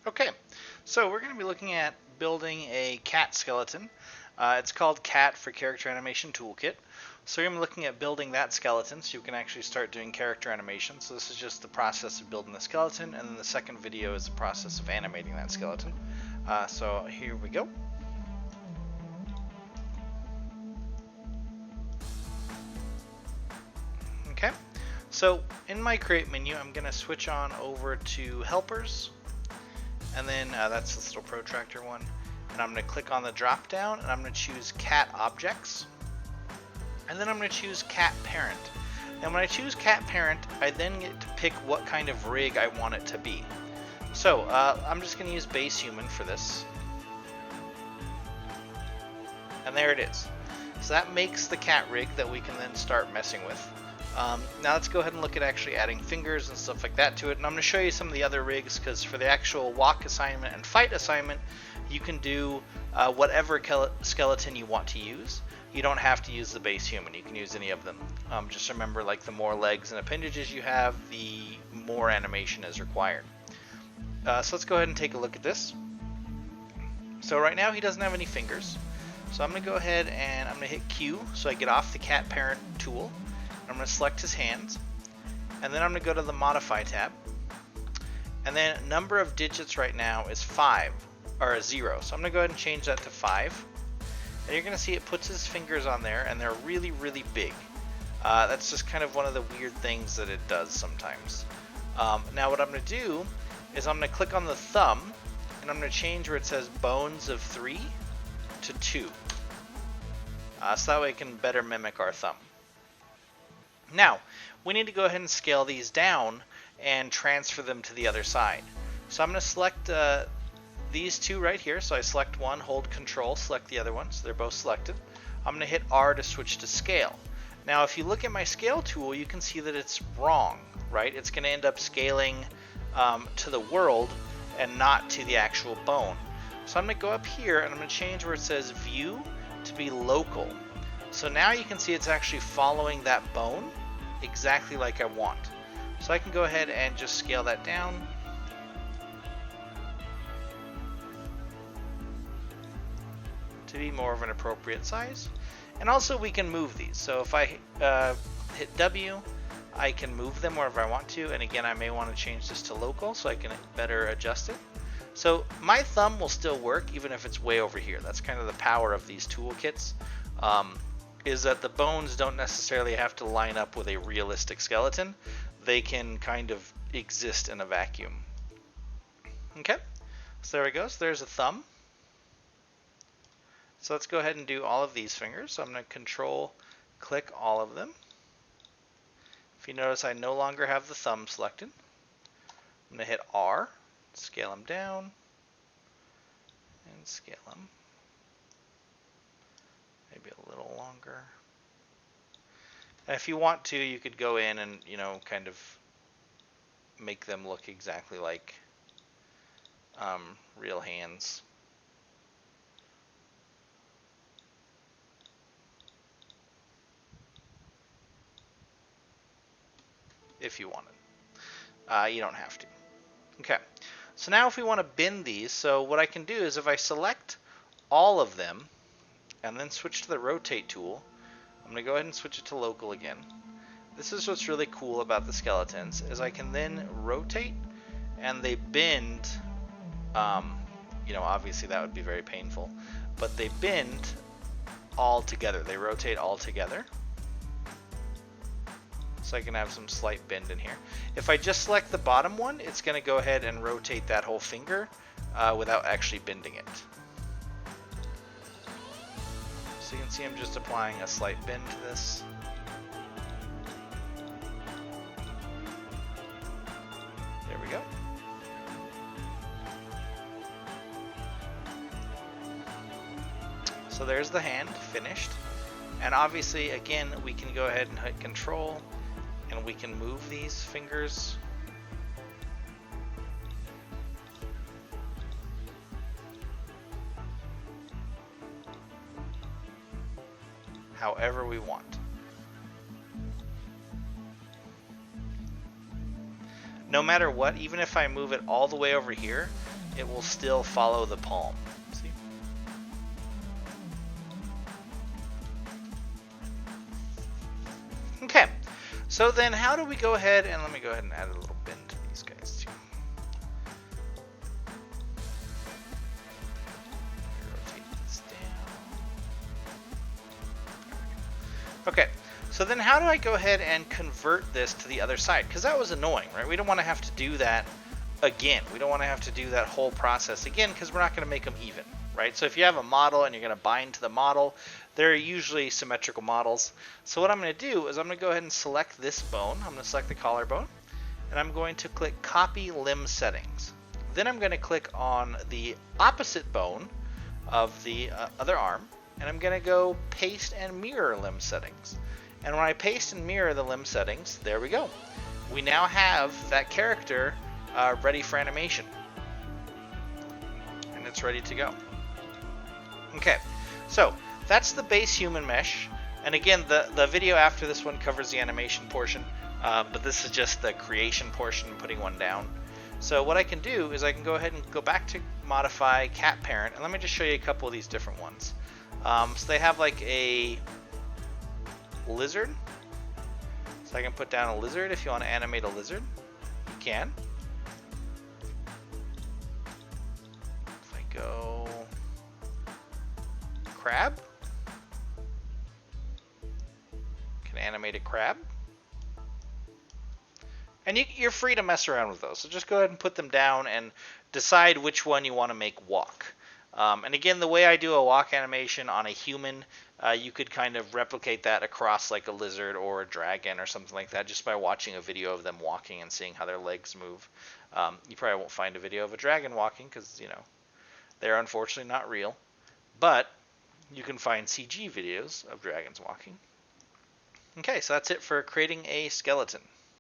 Okay, so we're going to be looking at building a cat skeleton. It's called CAT for Character Animation Toolkit. So we're going to be looking at building that skeleton so you can actually start doing character animation. So this is just the process of building the skeleton, and then the second video is the process of animating that skeleton. So here we go. Okay, so in my create menu, I'm going to switch on over to helpers. And then that's this little protractor one. And I'm going to click on the drop down and I'm going to choose cat objects. And then I'm going to choose cat parent. And when I choose cat parent, I then get to pick what kind of rig I want it to be. So I'm just going to use base human for this. And there it is. So that makes the cat rig that we can then start messing with. Now let's go ahead and look at actually adding fingers and stuff like that to it. And I'm going to show you some of the other rigs because for the actual walk assignment and fight assignment, you can do whatever skeleton you want to use. You don't have to use the base human. You can use any of them. Just remember, like, the more legs and appendages you have, the more animation is required. So let's go ahead and take a look at this. So right now he doesn't have any fingers. So I'm going to go ahead and I'm going to hit Q so I get off the cat parent tool. I'm going to select his hands, and then I'm going to go to the Modify tab, and then number of digits right now is 5, or 0, so I'm going to go ahead and change that to 5, and you're going to see it puts his fingers on there, and they're really, really big. That's just kind of one of the weird things that it does sometimes. Now what I'm going to do is I'm going to click on the thumb, and I'm going to change where it says bones of 3 to 2, so that way it can better mimic our thumb. Now, we need to go ahead and scale these down and transfer them to the other side. So I'm going to select these two right here. So I select one, hold Control, select the other one. So they're both selected. I'm going to hit R to switch to scale. Now, if you look at my scale tool, you can see that it's wrong, right? It's going to end up scaling to the world and not to the actual bone. So I'm going to go up here and I'm going to change where it says View to be Local. So now you can see it's actually following that bone exactly like I want. So I can go ahead and just scale that down. To be more of an appropriate size. And also we can move these. So if I hit W, I can move them wherever I want to. And again, I may want to change this to local so I can better adjust it. So my thumb will still work even if it's way over here. That's kind of the power of these toolkits. Is that the bones don't necessarily have to line up with a realistic skeleton. They can kind of exist in a vacuum. Okay, so there we go. So there's a thumb. So let's go ahead and do all of these fingers. So I'm going to Control click all of them. If you notice, I no longer have the thumb selected. I'm going to hit R, scale them down, and scale them. Maybe a little longer. And if you want to, you could go in and, kind of make them look exactly like real hands. If you wanted. You don't have to. Okay. So now if we want to bin these, so what I can do is if I select all of them, and then switch to the rotate tool, I'm going to go ahead and switch it to local again. This is what's really cool about the skeletons, is I can then rotate and they bend, obviously that would be very painful, but they bend all together. They rotate all together. So I can have some slight bend in here. If I just select the bottom one, it's going to go ahead and rotate that whole finger without actually bending it. So you can see I'm just applying a slight bend to this. There we go. So there's the hand finished. And obviously, again, we can go ahead and hit Control and we can move these fingers. However we want. No matter what, even if I move it all the way over here, it will still follow the palm. See? Okay, so then how do we go ahead and let me go ahead and add a little bend to these guys too. Rotate this down. Okay, so then how do I go ahead and convert this to the other side? Because that was annoying, right? We don't want to have to do that again. We don't want to have to do that whole process again because we're not going to make them even, right? So if you have a model and you're going to bind to the model, they're usually symmetrical models. So what I'm going to do is I'm going to go ahead and select this bone. I'm going to select the collarbone, and I'm going to click Copy Limb Settings. Then I'm going to click on the opposite bone of the other arm, and I'm going to go Paste and Mirror Limb Settings. And when I paste and mirror the limb settings, there we go. We now have that character ready for animation. And it's ready to go. Okay, so that's the base human mesh. And again, the video after this one covers the animation portion, but this is just the creation portion, putting one down. So what I can do is I can go ahead and go back to modify cat parent, and let me just show you a couple of these different ones. So they have like a lizard. So I can put down a lizard. If you want to animate a lizard, you can. If I go crab, can animate a crab. And you're free to mess around with those. So just go ahead and put them down and decide which one you want to make walk. And again, the way I do a walk animation on a human, you could kind of replicate that across like a lizard or a dragon or something like that just by watching a video of them walking and seeing how their legs move. You probably won't find a video of a dragon walking because, you know, they're unfortunately not real. But you can find CG videos of dragons walking. Okay, so that's it for creating a skeleton.